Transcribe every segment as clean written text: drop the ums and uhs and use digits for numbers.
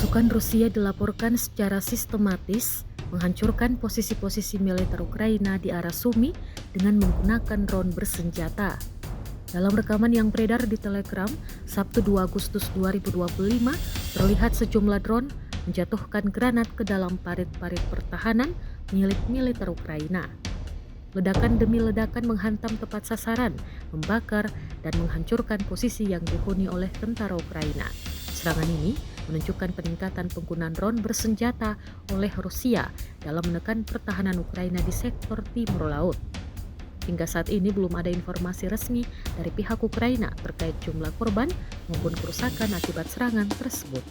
Pasukan Rusia dilaporkan secara sistematis menghancurkan posisi-posisi militer Ukraina di arah Sumi dengan menggunakan drone bersenjata. Dalam rekaman yang beredar di Telegram, Sabtu 2 Agustus 2025, terlihat sejumlah drone menjatuhkan granat ke dalam parit-parit pertahanan milik militer Ukraina. Ledakan demi ledakan menghantam tepat sasaran, membakar, dan menghancurkan posisi yang dihuni oleh tentara Ukraina. Serangan ini menunjukkan peningkatan penggunaan drone bersenjata oleh Rusia dalam menekan pertahanan Ukraina di sektor timur laut. Hingga saat ini belum ada informasi resmi dari pihak Ukraina terkait jumlah korban maupun kerusakan akibat serangan tersebut.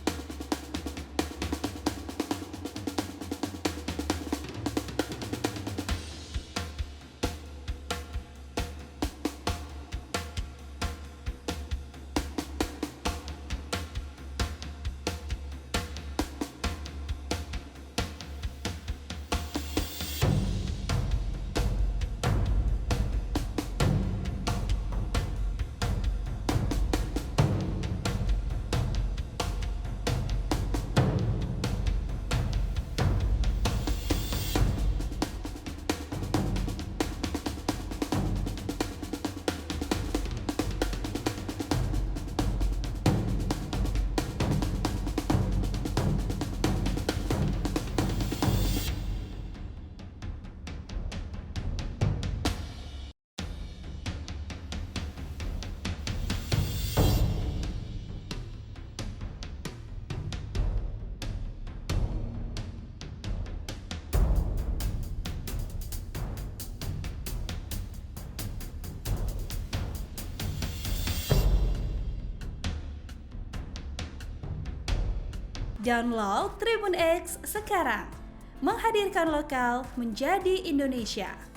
Download Tribun X sekarang, menghadirkan lokal menjadi Indonesia.